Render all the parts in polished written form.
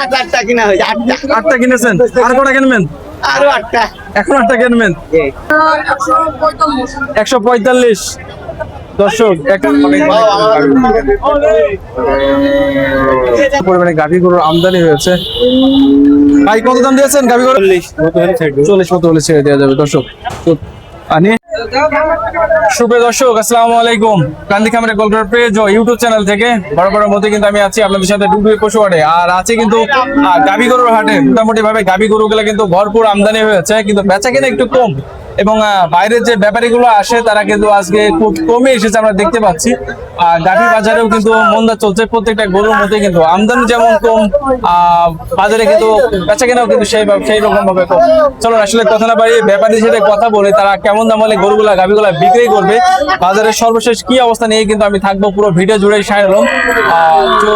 আটটা কিনা হয়েছে, আটটা। আটটা কিনেছেন, আর কটা কিনবেন? আরো আটটা। এখন আটটা কিনবেন। 145। দর্শক পরিমাণে গাভী গরুর আমদানি হয়েছে। ভাই কত দাম দিয়েছেন গাভী গরু? 40 মতো হলে ছেড়ে দেওয়া যাবে দর্শক। সুপ্রিয় দর্শক আসসালামু আলাইকুম, কান্দি খামারে কলকাতা পেজ ও ইউটিউব চ্যানেল থেকে বরাবরের মধ্যে কিন্তু আমি আছি আপনাদের সাথে ডুডুই পশু হাটে। আর আছে কিন্তু গাভী গরুর হাটে মোটামুটি ভাবে গাভী গরুগুলো কিন্তু ভরপুর আমদানি হয়েছে, কিন্তু বেচা কিনা একটু কম। এবং বাইরের যে ব্যাপারীগুলো আসে তারা কিন্তু আজকে খুব কমে এসেছে আমরা দেখতে পাচ্ছি। গাভী বাজারেও কিন্তু মন্দা চলছে, প্রত্যেকটা গরুর মধ্যে কিন্তু আমদানি যেমন কম, বাজারে কিন্তু বেচা কেনাও কিন্তু সেই রকম ভাবে কম। চলো আসলে কথা না বাড়িয়ে ব্যাপারীর সাথে কথা বলে তারা কেমন দাম হলে গরুগুলা গাভীগুলা বিক্রি করবে, বাজারের সর্বশেষ কি অবস্থা নিয়ে কিন্তু আমি থাকবো পুরো ভিডিও জুড়ে শাহিন আলম। তো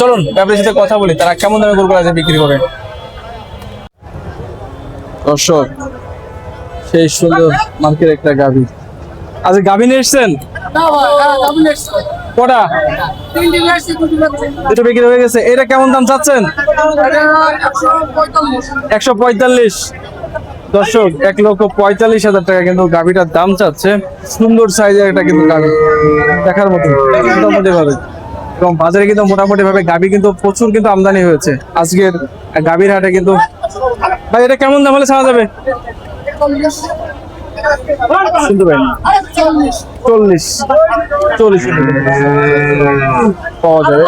চলুন ব্যাপারীর সাথে কথা বলি তারা কেমন দামে গরুগুলা বিক্রি করে। দর্শক সেই সুন্দর মার্কেট একটা গাভী, আচ্ছা গাভী নিয়ে এসছেন কটা? দুটো বিক্রি হয়ে গেছে। এটা কেমন দাম চাচ্ছেন? 145। দর্শক 1,45,000 টাকা কিন্তু গাভীটার দাম চাচ্ছে। সুন্দর সাইজের একটা কিন্তু গাভী, দেখার মতো মোটামুটি ভাবে। এবং বাজারে কিন্তু মোটামুটি ভাবে গাভী কিন্তু প্রচুর কিন্তু আমদানি হয়েছে আজকের গাভীর হাটে কিন্তু। ভাই এটা কেমন দাম হলে ছাড়া যাবে? শুনতে পাই 40 পাওয়া যাবে।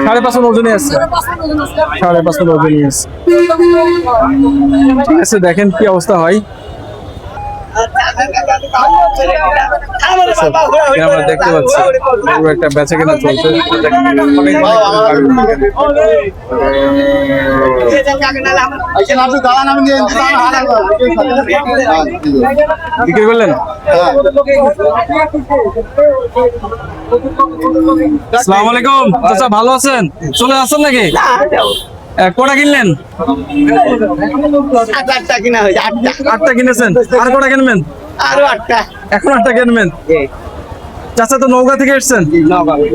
5.5 ওজনই আছে, 5.5 ওজনই আছে। ঠিক আছে, দেখেন কি অবস্থা হয়। আমরা দেখতে পাচ্ছি পুরো একটা বেচা কেনা চলছে। বিক্রি করলেন? আসসালামু আলাইকুম চাচা, ভালো আছেন? চলে আসছেন নাকি? কটা কিনলেন? আটটা কিনা হয়েছে, আটটা। আটটা কিনেছেন, আর কটা কিনবেন? আরো আটটা। এখন আটটা কিনবেন। চাচা তো নৌকা থেকে এসছেন?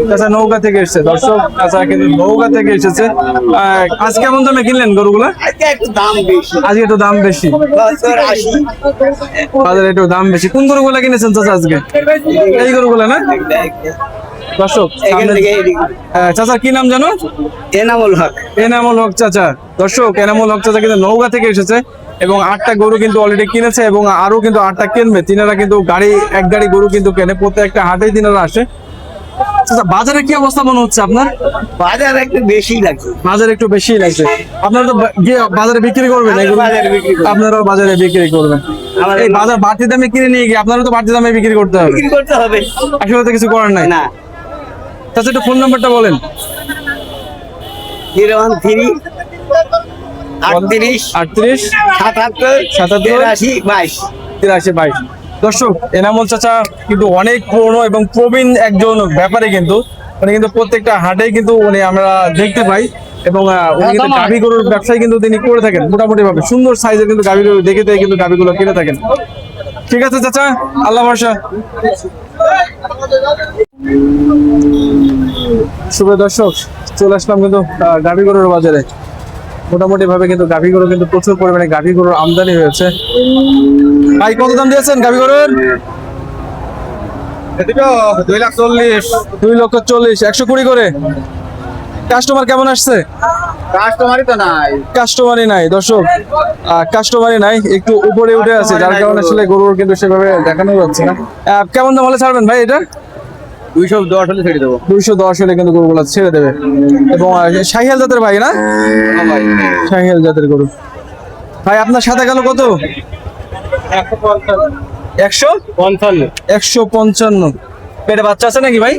চাচা নৌকা থেকে এসছে। দর্শক চাচা কিন্তু নৌকা থেকে এসেছে। আজ কেমন দামে কিনলেন গরুগুলা? আজকে একটু দাম বেশি। আজকে একটু দাম বেশি, বাজারে একটু দাম বেশি। কোন গরুগুলা কিনেছেন চাচা আজকে? এই গরুগুলা না? দর্শক চাচা কি নাম জানো? এনামুল হক। এনামুল হক চাচা। দর্শক এনামুল হক চাচা কিন্তু নৌকা থেকে এসেছে এবং 8টা গরু কিন্তু অলরেডি কিনেছে এবং আরো কিন্তু 8টা কিনবে। তিনারা কিন্তু এক গাড়ি গরু কিন্তু কেনে, প্রত্যেকটা হাটেই তিনারা আসে। আচ্ছা বাজারে কি অবস্থা মনে হচ্ছে আপনার? বাজার একটু বেশি লাগছে। বাজারে একটু বেশি লাগছে। আপনারা তো গিয়ে বাজারে বিক্রি করবেন, আপনারাও বাজারে বিক্রি করবেন। এই বাজার বাড়তি দামে কিনে নিয়ে গিয়ে আপনারা তো বাড়তি দামে বিক্রি করতে হবে। আসলে তো কিছু করার নাই না। চাচা একটু ফোন নাম্বারটা বলেন। 013 38 38 77 83 22 83 22। দর্শক এনামুল চাচা কিন্তু অনেক পুরনো এবং প্রবীণ একজন ব্যাপারে, কিন্তু উনি কিন্তু প্রত্যেকটা হাটেই কিন্তু উনি আমরা দেখতে পাই এবং উনি কিন্তু গাভী গরুর ব্যবসায় কিন্তু তিনি করে থাকেন মোটামুটি ভাবে। সুন্দর সাইজের কিন্তু গাভী গরু দেখে কিন্তু গাভীগুলো কিনে থাকেন। ঠিক আছে চাচা, আল্লাহ ভরসা। শুভ দর্শক চলে আসলাম কিন্তু গাভী গরুর বাজারে। মোটামুটি ভাবে কিন্তু গাভী গরু কিন্তু প্রচুর পরিমাণে গাভী গরুর আমদানি হয়েছে। ভাই কত দাম দিয়েছেন গাভী গরুর? 2,40,000 120 করে। কাস্টমার কেমন আসছে? কাস্টমারই নাই দর্শক, কাস্টমারই নাই, একটু উপরে উঠে আছে যার কারণে আসলে গরুর কিন্তু সেভাবে দেখানো যাচ্ছে না। কেমন দাম হলে ছাড়বেন ভাই এটা? 210 হলে ছেড়ে দেবো। 210 হলে কিন্তু গরুগুলো ছেড়ে দেবে। এবং শাহিয়াল জাতের ভাই না? শাহিয়াল জাতের গরু। ভাই আপনার সাদা কালো কত? 155। পেটে বাচ্চা আছে নাকি ভাই?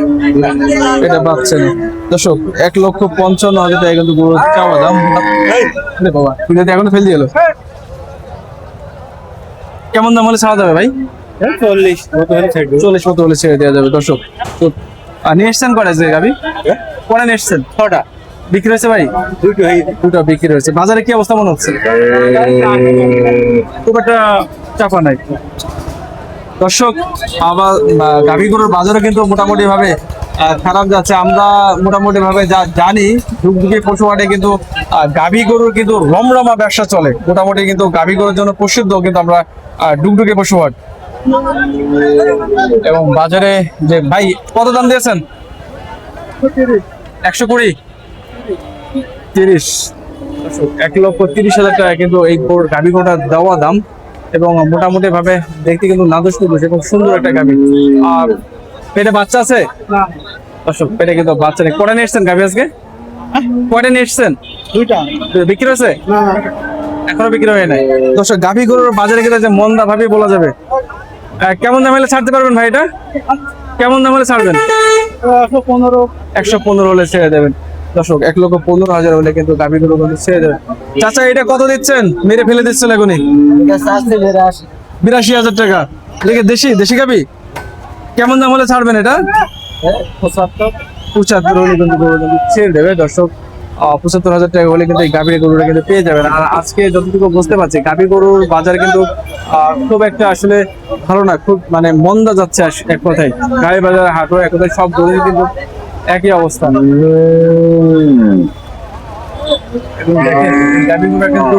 পেটে বাচ্চা নেই। দর্শক 1,55,000 টাকা কিন্তু গরু চাওয়া দাম। বাবা তুই এখনো ফেল দিয়ে গেল। কেমন দাম হলে ছাড়া যাবে ভাই? 40 মতো হলে ছেড়ে দেওয়া যাবে। দর্শক নিয়ে এসছেন কটা যে গাভী? কটা নিয়ে এসছেন? 6টা বিক্রি হয়েছে ভাই? দুটো বিক্রি হয়েছে। বাজারে কি অবস্থা মনে হচ্ছে? খুব একটা চাপা নাই। দর্শক আবার গাভী গরুর বাজারে কিন্তু মোটামুটি ভাবে খারাপ যাচ্ছে। আমরা মোটামুটি ভাবে যা জানি ডুগডুগি পশু হাটে কিন্তু গাভী গরুর কিন্তু রমরমা ব্যবসা চলে। মোটামুটি কিন্তু গাভী গরুর জন্য প্রসিদ্ধ কিন্তু আমরা ডুগডুগি পশু হাট। এবং বাজারে যে ভাই কত দাম দিয়েছেন? 120, 30, 1,30,000 টাকা কিন্তু এই গাভী গরুটা দেওয়া দাম। এবং মোটামুটি ভাবে দেখতে কিন্তু নাদুস নুদুস এবং সুন্দর একটা গাভী। আর পেটে বাচ্চা আছে? দর্শক পেটে কিন্তু বাচ্চা নেই। কটা নিয়ে এসছেন গাভী আজকে? কয়টা নিয়ে এসছেন? 2টা। বিক্রি হয়েছে? এখনো বিক্রি হয় নাই। দর্শক গাভী গরুর বাজারে কিন্তু যে মন্দা ভাবি বলা যাবে। কেমন দাম হলে ছাড়তে পারবেন ভাই এটা? কেমন দাম হলে ছাড়বেন? 115 হলে ছেড়ে দেবেন। দর্শক 1,15,000 হলে কিন্তু গাভী গরু কিন্তু ছেড়ে দেবেন। চাচা এটা কত দিচ্ছেন? মেরে ফেলে দিচ্ছেন এখনই। 82,000 টাকা। দেখে দেশি গাভী কেমন দাম হলে ছাড়বেন এটা? 75 হলে কিন্তু গরু কিন্তু ছেড়ে দেবে। দর্শক 75,000 টাকা হলে কিন্তু এই গাভীর গরুটা কিন্তু পেয়ে যাবেন। আর আজকে যতটুকু বুঝতে পারছি গাভী গরুর বাজার কিন্তু খুব একটা আসলে ভালো না, খুব মানে মন্দা যাচ্ছে এক কথায়। গাভী বাজার হাটও এক কথায় সব গরু কিন্তু একই অবস্থা। এবং দেখেন গাভী গরুটা কিন্তু